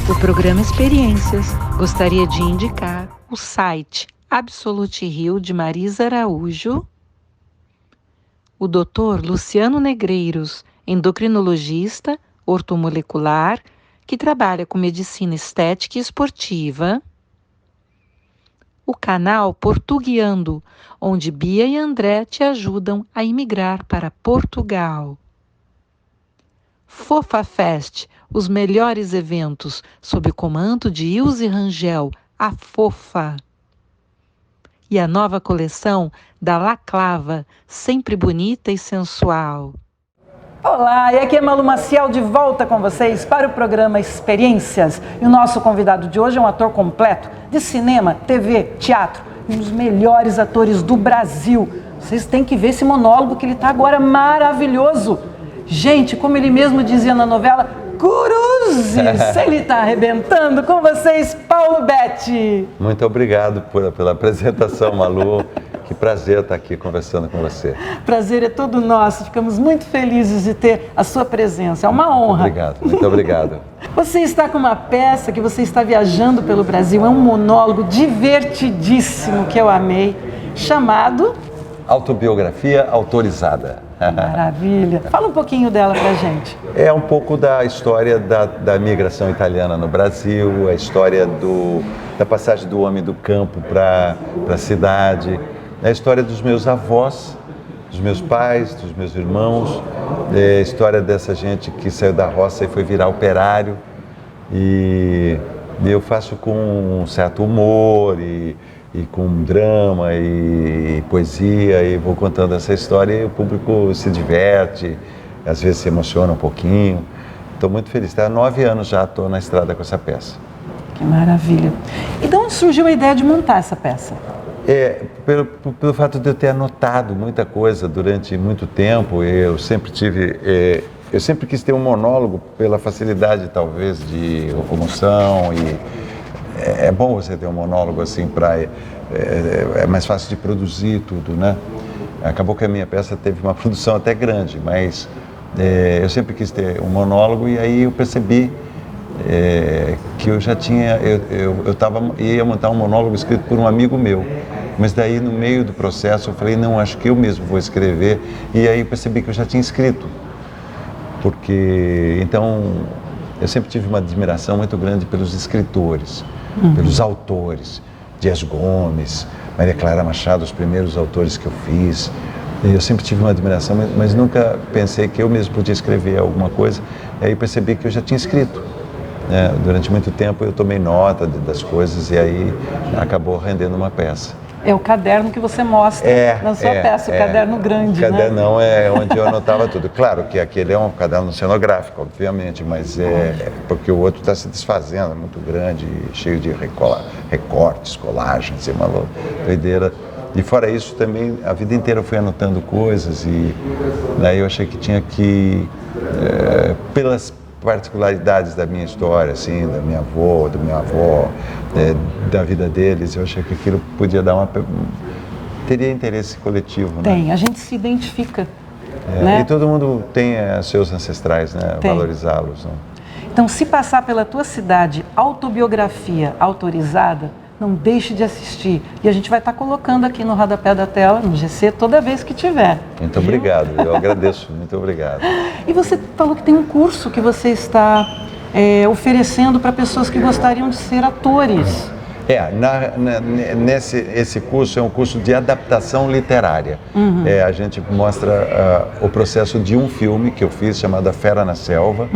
O programa Experiências gostaria de indicar o site Absolute Rio de Marisa Araújo, o Dr. Luciano Negreiros, endocrinologista, ortomolecular, que trabalha com medicina estética e esportiva, o canal Portuguiando, onde Bia e André te ajudam a imigrar para Portugal. Fofa Fest, os melhores eventos, sob o comando de Ilse Rangel, a Fofa. E a nova coleção da La Clava, sempre bonita e sensual. Olá, e aqui é Malu Maciel de volta com vocês para o programa Experiências. E o nosso convidado de hoje é um ator completo de cinema, TV, teatro, um dos melhores atores do Brasil. Vocês têm que ver esse monólogo que ele está agora maravilhoso. Gente, como ele mesmo dizia na novela, Cruzes, ele está arrebentando. Com vocês, Paulo Betti. Muito obrigado pela apresentação, Malu. Que prazer estar aqui conversando com você. Prazer é todo nosso. Ficamos muito felizes de ter a sua presença. É uma honra. Muito obrigado. Você está com uma peça que você está viajando pelo Brasil. É um monólogo divertidíssimo que eu amei, chamado... Autobiografia Autorizada. Maravilha. Fala um pouquinho dela pra gente. É um pouco da história da migração italiana no Brasil, a história da passagem do homem do campo para a cidade, a história dos meus avós, dos meus pais, dos meus irmãos, a história dessa gente que saiu da roça e foi virar operário. E eu faço com um certo humor e com drama e poesia, e vou contando essa história e o público se diverte, às vezes se emociona um pouquinho. Estou muito feliz. Há 9 anos já estou na estrada com essa peça. Que maravilha. E de onde surgiu a ideia de montar essa peça? Pelo fato de eu ter anotado muita coisa durante muito tempo. Eu sempre quis ter um monólogo pela facilidade, talvez, de locomoção, e é bom você ter um monólogo assim é mais fácil de produzir tudo, né? Acabou que a minha peça teve uma produção até grande, mas eu sempre quis ter um monólogo, e aí eu percebi que eu já tinha, ia montar um monólogo escrito por um amigo meu, mas daí no meio do processo eu falei, não, acho que eu mesmo vou escrever, e aí eu percebi que eu já tinha escrito, porque então eu sempre tive uma admiração muito grande pelos escritores, pelos autores, Dias Gomes, Maria Clara Machado, os primeiros autores que eu fiz. Eu sempre tive uma admiração, mas nunca pensei que eu mesmo podia escrever alguma coisa. E aí percebi que eu já tinha escrito, né? Durante muito tempo eu tomei nota das coisas, e aí acabou rendendo uma peça. É o caderno que você mostra na sua peça, o caderno grande, né? O cadernão é onde eu anotava tudo. Claro que aquele é um caderno cenográfico, obviamente, mas porque o outro está se desfazendo, é muito grande, cheio de recortes, colagens, é uma doideira. E fora isso também, a vida inteira eu fui anotando coisas, e daí eu achei que tinha que, pelas particularidades da minha história, assim, da minha avó, do meu avó, da vida deles, eu achei que aquilo podia teria interesse coletivo, né? Tem, a gente se identifica, né? E todo mundo tem seus ancestrais, né? Valorizá-los, né? Então, se passar pela tua cidade Autobiografia Autorizada, não deixe de assistir. E a gente vai estar colocando aqui no rodapé da tela, no GC, toda vez que tiver. Muito obrigado, eu agradeço, muito obrigado. E você falou que tem um curso que você está oferecendo para pessoas que gostariam de ser atores. Esse curso é um curso de adaptação literária. A gente mostra o processo de um filme que eu fiz, chamado A Fera na Selva,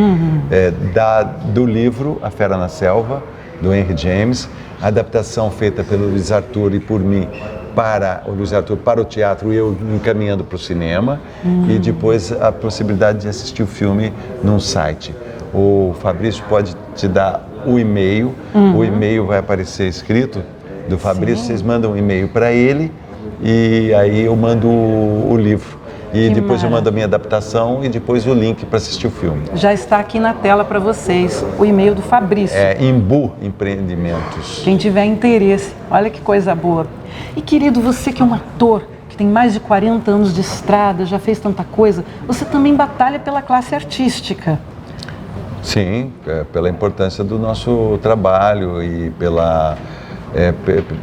do livro A Fera na Selva, do Henry James, a adaptação feita pelo Luiz Arthur e por mim para o teatro, e eu encaminhando para o cinema, e depois a possibilidade de assistir o filme num site. O Fabrício pode te dar o e-mail, o e-mail vai aparecer escrito do Fabrício, vocês mandam um e-mail para ele, e aí eu mando o livro. E depois eu mando a minha adaptação e depois o link para assistir o filme. Já está aqui na tela para vocês o e-mail do Fabrício. Imbu Empreendimentos. Quem tiver interesse, olha que coisa boa. E querido, você que é um ator, que tem mais de 40 anos de estrada, já fez tanta coisa, você também batalha pela classe artística. Sim, pela importância do nosso trabalho e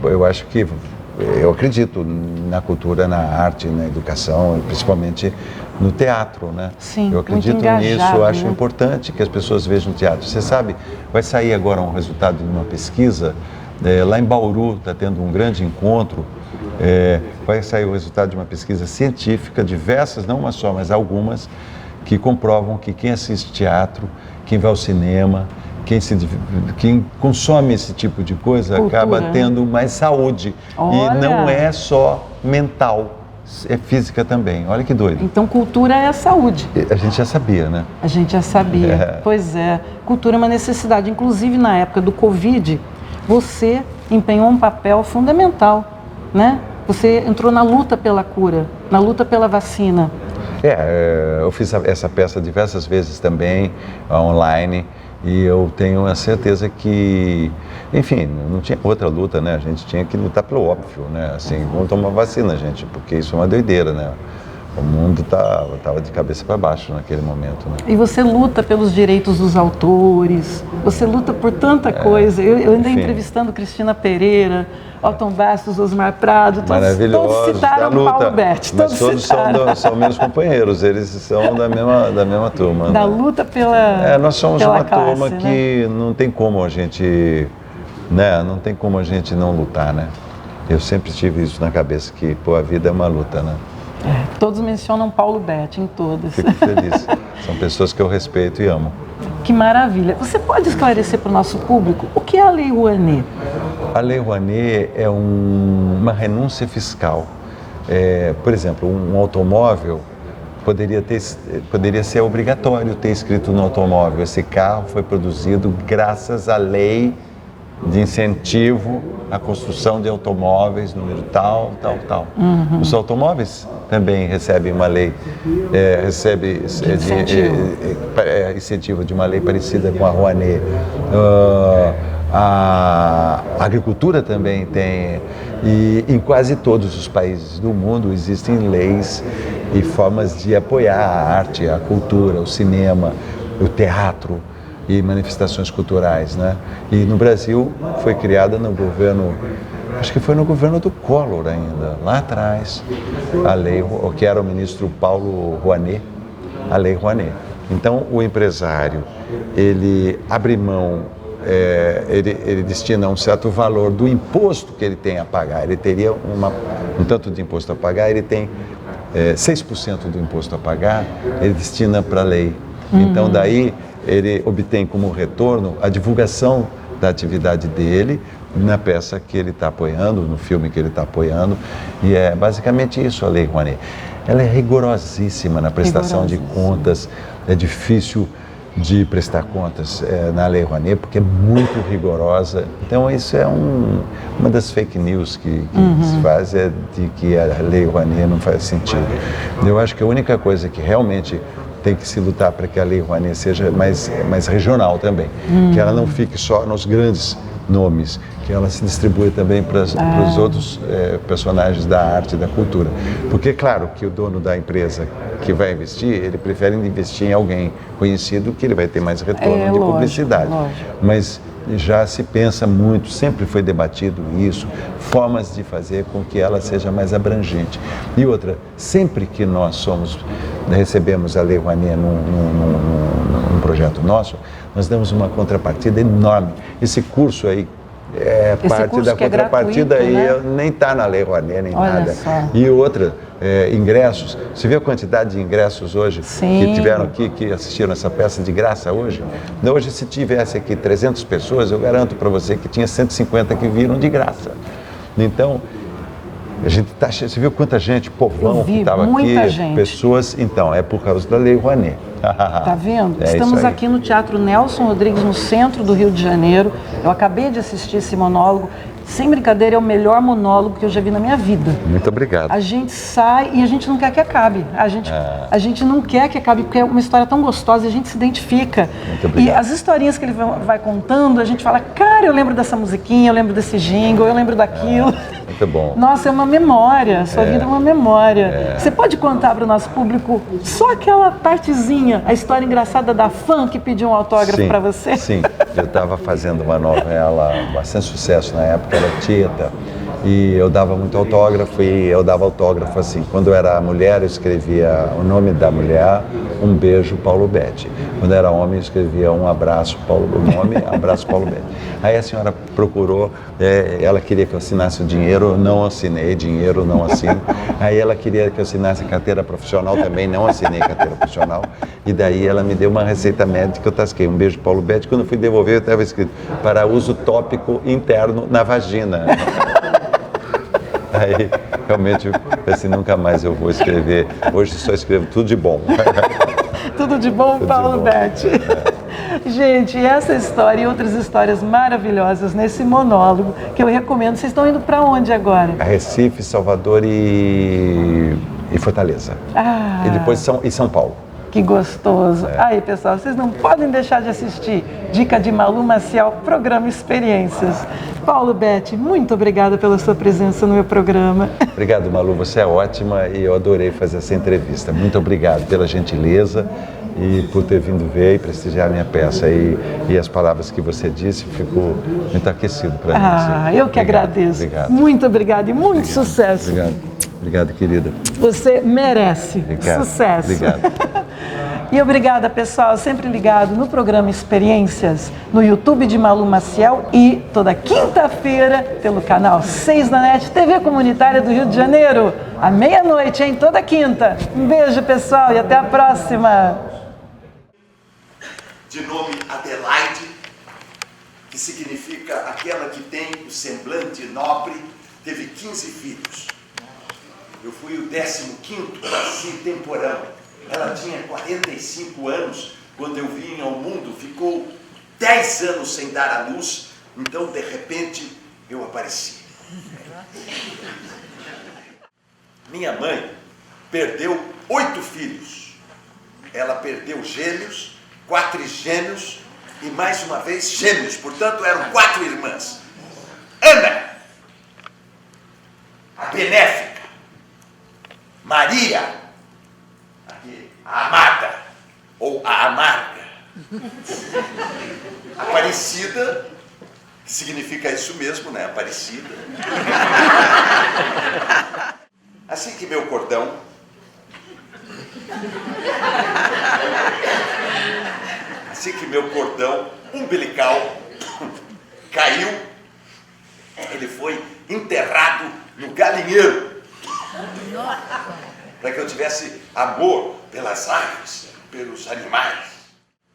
eu acho que eu acredito na cultura, na arte, na educação, principalmente no teatro, né? Sim, eu acredito muito engajado, nisso, acho né? importante que as pessoas vejam teatro. Você sabe, vai sair agora um resultado de uma pesquisa, lá em Bauru está tendo um grande encontro, vai sair o resultado de uma pesquisa científica, diversas, não uma só, mas algumas, que comprovam que quem assiste teatro, quem vai ao cinema, quem consome esse tipo de coisa, Cultura, acaba né? tendo mais saúde. Olha. E não é só mental, é física também. Olha que doido. Então, cultura é saúde. A gente já sabia, né? A gente já sabia. Pois é. Cultura é uma necessidade. Inclusive, na época do Covid, você empenhou um papel fundamental, né? Você entrou na luta pela cura, na luta pela vacina. Eu fiz essa peça diversas vezes também, online, e eu tenho a certeza que, enfim, não tinha outra luta, né? A gente tinha que lutar pelo óbvio, né? Assim, vamos tomar vacina, gente, porque isso é uma doideira, né? O mundo estava de cabeça para baixo naquele momento, né? E você luta pelos direitos dos autores, você luta por tanta coisa. Eu andei enfim. entrevistando Cristina Pereira, Otton Bastos, Osmar Prado, todos citaram da luta, Paulo Betti. mas todos são meus companheiros, eles são da mesma turma. Da né? luta pela Nós somos pela uma classe, turma né? que não tem como a gente, né? Não tem como a gente não lutar, né? Eu sempre tive isso na cabeça, que a vida é uma luta, né? Todos mencionam Paulo Betti em todas. Fico feliz. São pessoas que eu respeito e amo. Que maravilha. Você pode esclarecer para o nosso público o que é a Lei Rouanet? A Lei Rouanet é uma renúncia fiscal. Por exemplo, um automóvel poderia ser obrigatório ter escrito no automóvel: esse carro foi produzido graças à lei de incentivo à construção de automóveis, número tal, tal, tal. Os automóveis também recebem uma lei, incentivo de uma lei parecida com a Rouanet. A agricultura também tem, e em quase todos os países do mundo existem leis e formas de apoiar a arte, a cultura, o cinema, o teatro e manifestações culturais, né? E no Brasil foi criada no governo, acho que foi no governo do Collor ainda, lá atrás, a lei, que era o ministro Paulo Rouanet, a Lei Rouanet. Então o empresário, ele abre mão, ele destina um certo valor do imposto que ele tem a pagar, ele teria um tanto de imposto a pagar, ele tem 6% do imposto a pagar, ele destina para a lei. Então daí ele obtém como retorno a divulgação da atividade dele na peça que ele está apoiando, no filme que ele está apoiando, e é basicamente isso a Lei Rouanet. Ela é rigorosíssima na prestação de contas, é difícil de prestar contas na Lei Rouanet, porque é muito rigorosa. Então isso é uma das fake news que se faz, é de que a Lei Rouanet não faz sentido. Eu acho que a única coisa que realmente tem que se lutar para que a Lei Rouanet seja mais regional também, que ela não fique só nos grandes nomes, que ela se distribua também para os outros personagens da arte e da cultura. Porque, claro, que o dono da empresa que vai investir, ele prefere investir em alguém conhecido, que ele vai ter mais retorno de publicidade. Lógico. Mas já se pensa muito, sempre foi debatido isso, formas de fazer com que ela seja mais abrangente. E outra, sempre que nós recebemos a Lei Rouanet num projeto nosso, nós damos uma contrapartida enorme. Esse curso aí parte da contrapartida aí, né? Nem está na Lei Rouanet, nem Olha nada. só. E outra, ingressos. Você vê a quantidade de ingressos hoje que tiveram aqui, que assistiram essa peça de graça hoje? Hoje, se tivesse aqui 300 pessoas, eu garanto para você que tinha 150 que viram de graça. Então, a gente você viu quanta gente, povão que estava aqui, gente. pessoas, então, é por causa da Lei Rouanet. Tá vendo? É Estamos isso aí. aqui no Teatro Nelson Rodrigues, no centro do Rio de Janeiro. Eu acabei de assistir esse monólogo. Sem brincadeira, é o melhor monólogo que eu já vi na minha vida. Muito obrigado. A gente sai e a gente não quer que acabe. A gente não quer que acabe, porque é uma história tão gostosa e a gente se identifica. Muito obrigado. E as historinhas que ele vai contando, a gente fala, cara, eu lembro dessa musiquinha, eu lembro desse jingle, eu lembro daquilo. Muito Muito bom. Nossa, é uma memória, sua vida é uma memória. Você pode contar para o nosso público só aquela partezinha, a história engraçada da fã que pediu um autógrafo para você? Sim, eu estava fazendo uma novela bastante sucesso na época, era Tieta, e eu dava muito autógrafo, e eu dava autógrafo assim, quando eu era mulher eu escrevia o nome da mulher, um beijo, Paulo Betti. Quando era homem eu escrevia um abraço, o nome, abraço, Paulo Betti. Aí a senhora procurou, ela queria que eu assinasse o dinheiro, eu não assinei, dinheiro não assino. Aí ela queria que eu assinasse carteira profissional, também não assinei carteira profissional. E daí ela me deu uma receita médica que eu tasquei, um beijo, Paulo Betti. Quando eu fui devolver eu estava escrito, para uso tópico interno na vagina. Aí, realmente, assim, nunca mais eu vou escrever. Hoje só escrevo tudo de bom. Tudo de bom, tudo Paulo Betti. Gente, essa história e outras histórias maravilhosas nesse monólogo que eu recomendo. Vocês estão indo para onde agora? A Recife, Salvador e Fortaleza. E depois São Paulo. Que gostoso. Aí, pessoal, vocês não podem deixar de assistir. Dica de Malu Maciel, programa Experiências. Paulo Betti, muito obrigada pela sua presença no meu programa. Obrigado, Malu. Você é ótima e eu adorei fazer essa entrevista. Muito obrigado pela gentileza e por ter vindo ver e prestigiar a minha peça. E as palavras que você disse, fico muito aquecido para mim. Assim. Eu que agradeço. Obrigado. Muito obrigado e muito sucesso. Obrigado, querida. Você merece. Obrigado. Sucesso. Obrigado. E obrigada, pessoal, sempre ligado no programa Experiências, no YouTube de Malu Maciel e toda quinta-feira pelo canal 6 da NET, TV Comunitária do Rio de Janeiro, à meia-noite, hein? Toda quinta. Um beijo, pessoal, e até a próxima. De nome Adelaide, que significa aquela que tem o semblante nobre, teve 15 filhos. Eu fui o 15º, nasci temporão. Ela tinha 45 anos quando eu vim ao mundo, ficou 10 anos sem dar à luz, então de repente eu apareci. Minha mãe perdeu 8 filhos. Ela perdeu gêmeos, 4 gêmeos e mais uma vez gêmeos, portanto eram 4 irmãs. Ana, a benéfica, Maria, a amada ou a amarga, Aparecida, que significa isso mesmo, né? Aparecida. Assim que meu cordão umbilical caiu, ele foi enterrado no galinheiro, para que eu tivesse amor pelas aves, pelos animais.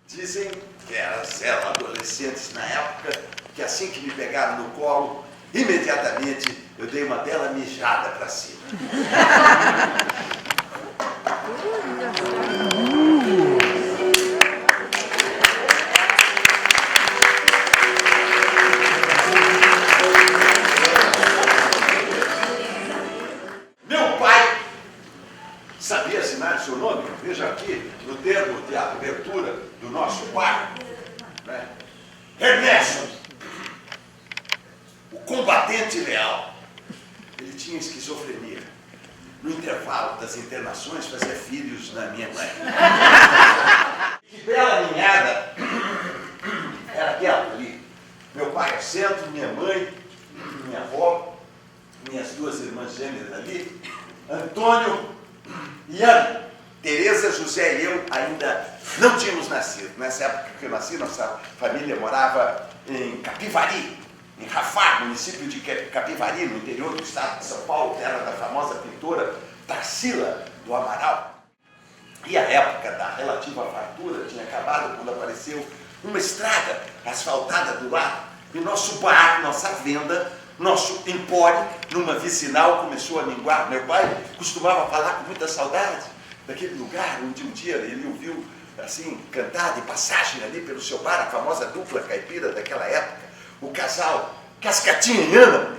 Dizem que elas eram adolescentes na época, que assim que me pegaram no colo, imediatamente eu dei uma bela mijada para cima. Sabia assinar seu nome? Veja aqui, no termo de abertura do nosso quarto, né? Ernesto, o combatente leal. Ele tinha esquizofrenia. No intervalo das internações, fazia filhos na minha mãe. Que bela ninhada era aquela ali. Meu pai ao centro, minha mãe, minha avó, minhas 2 irmãs gêmeas ali, Antônio e Ana. Tereza, José e eu ainda não tínhamos nascido. Nessa época que eu nasci, nossa família morava em Capivari, em Rafar, município de Capivari, no interior do estado de São Paulo, terra da famosa pintora Tarsila do Amaral. E a época da relativa fartura tinha acabado quando apareceu uma estrada asfaltada do lado, e nosso bar, nossa venda, nosso empório, numa vicinal, começou a minguar. Meu pai costumava falar com muita saudade daquele lugar onde um dia ele ouviu, assim, cantar de passagem ali pelo seu bar, a famosa dupla caipira daquela época, o casal Cascatinha e Ana.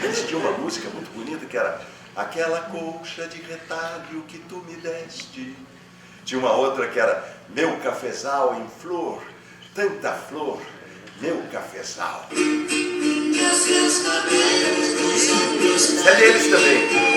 Eles tinham uma música muito bonita que era Aquela colcha de retalho que tu me deste. Tinha uma outra que era Meu cafezal em flor, tanta flor, meu cafezal. É deles também.